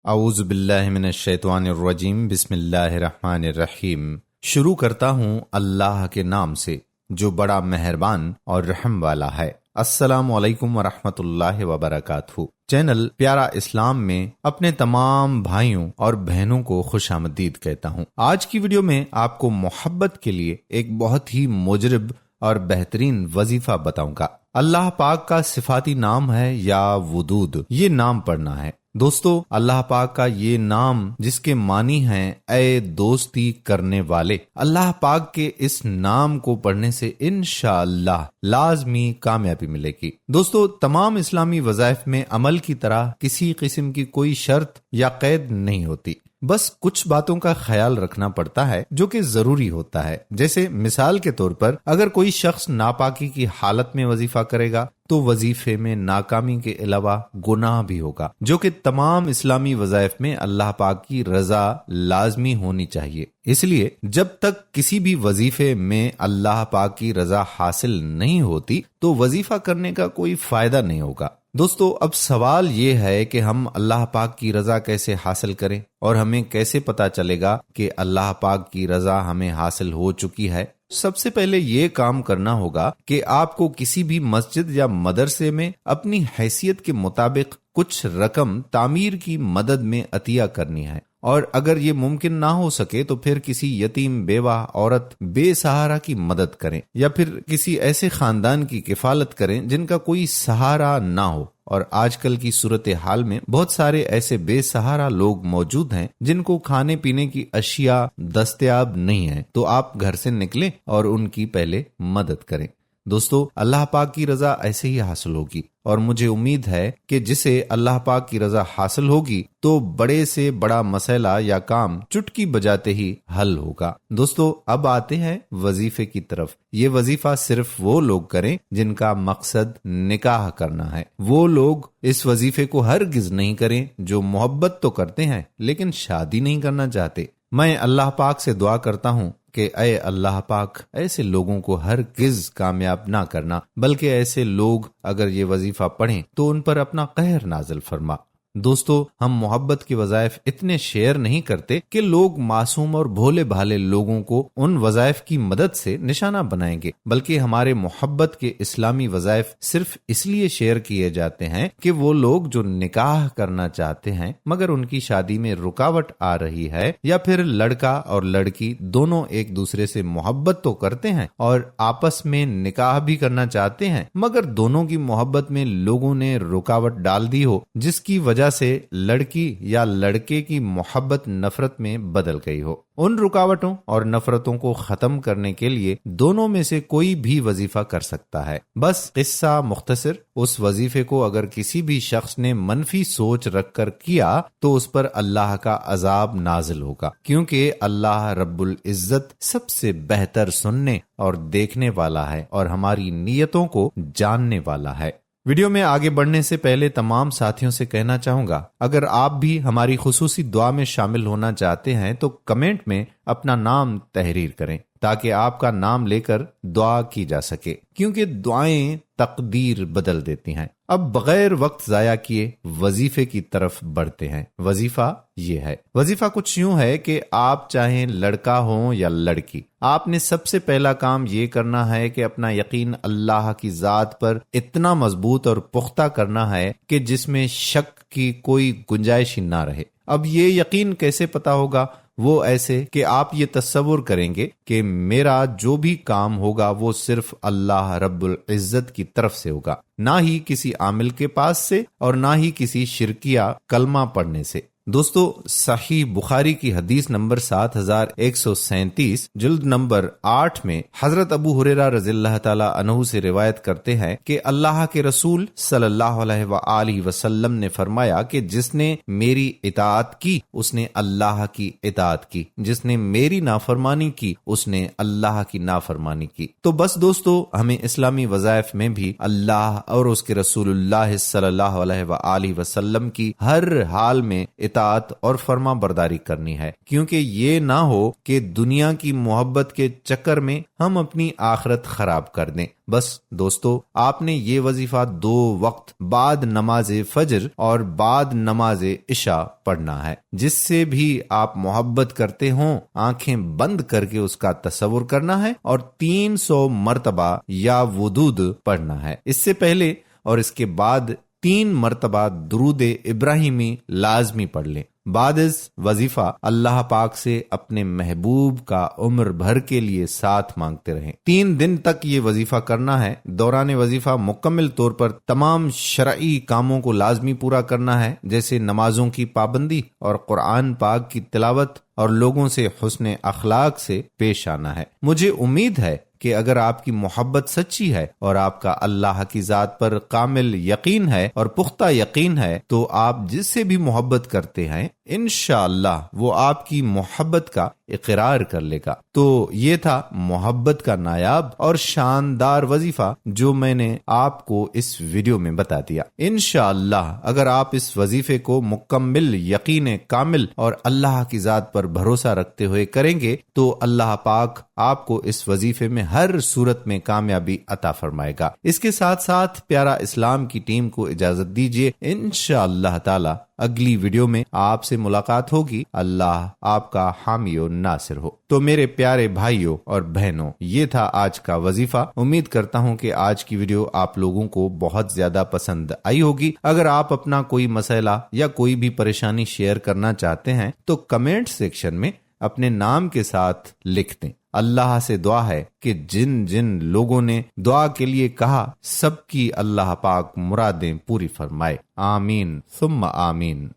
اعوذ باللہ من الشیطان الرجیم بسم اللہ الرحمن الرحیم۔ شروع کرتا ہوں اللہ کے نام سے جو بڑا مہربان اور رحم والا ہے۔ السلام علیکم ورحمۃ اللہ وبرکاتہ۔ چینل پیارا اسلام میں اپنے تمام بھائیوں اور بہنوں کو خوش آمدید کہتا ہوں۔ آج کی ویڈیو میں آپ کو محبت کے لیے ایک بہت ہی مجرب اور بہترین وظیفہ بتاؤں گا۔ اللہ پاک کا صفاتی نام ہے یا ودود، یہ نام پڑھنا ہے۔ دوستو، اللہ پاک کا یہ نام جس کے معنی ہیں اے دوستی کرنے والے، اللہ پاک کے اس نام کو پڑھنے سے انشاءاللہ لازمی کامیابی ملے گی۔ دوستو، تمام اسلامی وظائف میں عمل کی طرح کسی قسم کی کوئی شرط یا قید نہیں ہوتی، بس کچھ باتوں کا خیال رکھنا پڑتا ہے جو کہ ضروری ہوتا ہے۔ جیسے مثال کے طور پر اگر کوئی شخص ناپاکی کی حالت میں وظیفہ کرے گا تو وظیفے میں ناکامی کے علاوہ گناہ بھی ہوگا، جو کہ تمام اسلامی وظائف میں اللہ پاک کی رضا لازمی ہونی چاہیے۔ اس لیے جب تک کسی بھی وظیفے میں اللہ پاک کی رضا حاصل نہیں ہوتی تو وظیفہ کرنے کا کوئی فائدہ نہیں ہوگا۔ دوستو، اب سوال یہ ہے کہ ہم اللہ پاک کی رضا کیسے حاصل کریں اور ہمیں کیسے پتا چلے گا کہ اللہ پاک کی رضا ہمیں حاصل ہو چکی ہے؟ سب سے پہلے یہ کام کرنا ہوگا کہ آپ کو کسی بھی مسجد یا مدرسے میں اپنی حیثیت کے مطابق کچھ رقم تعمیر کی مدد میں عطیہ کرنی ہے، اور اگر یہ ممکن نہ ہو سکے تو پھر کسی یتیم، بیوہ، عورت، بے سہارا کی مدد کریں، یا پھر کسی ایسے خاندان کی کفالت کریں جن کا کوئی سہارا نہ ہو۔ اور آج کل کی صورتحال میں بہت سارے ایسے بے سہارا لوگ موجود ہیں جن کو کھانے پینے کی اشیاء دستیاب نہیں ہیں، تو آپ گھر سے نکلیں اور ان کی پہلے مدد کریں۔ دوستو، اللہ پاک کی رضا ایسے ہی حاصل ہوگی، اور مجھے امید ہے کہ جسے اللہ پاک کی رضا حاصل ہوگی تو بڑے سے بڑا مسئلہ یا کام چٹکی بجاتے ہی حل ہوگا۔ دوستو، اب آتے ہیں وظیفے کی طرف۔ یہ وظیفہ صرف وہ لوگ کریں جن کا مقصد نکاح کرنا ہے۔ وہ لوگ اس وظیفے کو ہرگز نہیں کریں جو محبت تو کرتے ہیں لیکن شادی نہیں کرنا چاہتے۔ میں اللہ پاک سے دعا کرتا ہوں کہ اے اللہ پاک، ایسے لوگوں کو ہرگز کامیاب نہ کرنا، بلکہ ایسے لوگ اگر یہ وظیفہ پڑھیں تو ان پر اپنا قہر نازل فرما۔ دوستو، ہم محبت کے وظائف اتنے شیئر نہیں کرتے کہ لوگ معصوم اور بھولے بھالے لوگوں کو ان وظائف کی مدد سے نشانہ بنائیں گے، بلکہ ہمارے محبت کے اسلامی وظائف صرف اس لیے شیئر کیے جاتے ہیں کہ وہ لوگ جو نکاح کرنا چاہتے ہیں مگر ان کی شادی میں رکاوٹ آ رہی ہے، یا پھر لڑکا اور لڑکی دونوں ایک دوسرے سے محبت تو کرتے ہیں اور آپس میں نکاح بھی کرنا چاہتے ہیں، مگر دونوں کی محبت میں لوگوں نے رکاوٹ ڈال دی ہو جس کی وجہ سے لڑکی یا لڑکے کی محبت نفرت میں بدل گئی ہو۔ ان رکاوٹوں اور نفرتوں کو ختم کرنے کے لیے دونوں میں سے کوئی بھی وظیفہ کر سکتا ہے۔ بس قصہ مختصر، اس وظیفے کو اگر کسی بھی شخص نے منفی سوچ رکھ کر کیا تو اس پر اللہ کا عذاب نازل ہوگا، کیونکہ اللہ رب العزت سب سے بہتر سننے اور دیکھنے والا ہے اور ہماری نیتوں کو جاننے والا ہے۔ ویڈیو میں آگے بڑھنے سے پہلے تمام ساتھیوں سے کہنا چاہوں گا، اگر آپ بھی ہماری خصوصی دعا میں شامل ہونا چاہتے ہیں تو کمنٹ میں اپنا نام تحریر کریں تاکہ آپ کا نام لے کر دعا کی جا سکے، کیونکہ دعائیں تقدیر بدل دیتی ہیں۔ اب بغیر وقت ضائع کیے وظیفے کی طرف بڑھتے ہیں۔ وظیفہ یہ ہے، وظیفہ کچھ یوں ہے کہ آپ چاہیں لڑکا ہوں یا لڑکی، آپ نے سب سے پہلا کام یہ کرنا ہے کہ اپنا یقین اللہ کی ذات پر اتنا مضبوط اور پختہ کرنا ہے کہ جس میں شک کی کوئی گنجائش ہی نہ رہے۔ اب یہ یقین کیسے پتا ہوگا؟ وہ ایسے کہ آپ یہ تصور کریں گے کہ میرا جو بھی کام ہوگا وہ صرف اللہ رب العزت کی طرف سے ہوگا، نہ ہی کسی عامل کے پاس سے اور نہ ہی کسی شرکیہ کلمہ پڑھنے سے۔ دوستو، صحیح بخاری کی حدیث نمبر 7137 جلد نمبر 8 میں حضرت ابو ہریرہ رضی اللہ تعالیٰ عنہ سے روایت کرتے ہیں کہ اللہ کے رسول صلی اللہ علیہ وآلہ وسلم نے فرمایا کہ جس نے میری اطاعت کی اس نے اللہ کی اطاعت کی، جس نے میری نافرمانی کی اس نے اللہ کی نافرمانی کی۔ تو بس دوستو، ہمیں اسلامی وظائف میں بھی اللہ اور اس کے رسول اللہ صلی اللہ علیہ وآلہ وسلم کی ہر حال میں اطاعت اطاعت اور فرما برداری کرنی ہے، کیونکہ یہ نہ ہو کہ دنیا کی محبت کے چکر میں ہم اپنی آخرت خراب کر دیں۔ بس دوستو، آپ نے یہ وظیفہ 2 وقت بعد نماز فجر اور بعد نماز عشاء پڑھنا ہے۔ جس سے بھی آپ محبت کرتے ہوں آنکھیں بند کر کے اس کا تصور کرنا ہے اور 300 مرتبہ یا ودود پڑھنا ہے۔ اس سے پہلے اور اس کے بعد 3 مرتبہ درود ابراہیمی لازمی پڑھ لیں۔ بعد از وظیفہ اللہ پاک سے اپنے محبوب کا عمر بھر کے لیے ساتھ مانگتے رہیں۔ 3 دن تک یہ وظیفہ کرنا ہے۔ دوران وظیفہ مکمل طور پر تمام شرعی کاموں کو لازمی پورا کرنا ہے، جیسے نمازوں کی پابندی اور قرآن پاک کی تلاوت اور لوگوں سے حسن اخلاق سے پیش آنا ہے۔ مجھے امید ہے کہ اگر آپ کی محبت سچی ہے اور آپ کا اللہ کی ذات پر کامل یقین ہے اور پختہ یقین ہے، تو آپ جس سے بھی محبت کرتے ہیں انشاءاللہ وہ آپ کی محبت کا اقرار کر لے گا۔ تو یہ تھا محبت کا نایاب اور شاندار وظیفہ جو میں نے آپ کو اس ویڈیو میں بتا دیا۔ انشاءاللہ اگر آپ اس وظیفے کو مکمل یقین کامل اور اللہ کی ذات پر بھروسہ رکھتے ہوئے کریں گے تو اللہ پاک آپ کو اس وظیفے میں ہر صورت میں کامیابی عطا فرمائے گا۔ اس کے ساتھ ساتھ پیارا اسلام کی ٹیم کو اجازت دیجیے، انشاءاللہ تعالی اگلی ویڈیو میں آپ سے ملاقات ہوگی۔ اللہ آپ کا حامی و ناصر ہو۔ تو میرے پیارے بھائیوں اور بہنوں، یہ تھا آج کا وظیفہ۔ امید کرتا ہوں کہ آج کی ویڈیو آپ لوگوں کو بہت زیادہ پسند آئی ہوگی۔ اگر آپ اپنا کوئی مسئلہ یا کوئی بھی پریشانی شیئر کرنا چاہتے ہیں تو کمنٹ سیکشن میں اپنے نام کے ساتھ لکھ دیں۔ اللہ سے دعا ہے کہ جن جن لوگوں نے دعا کے لیے کہا سب کی اللہ پاک مرادیں پوری فرمائے۔ آمین ثم آمین۔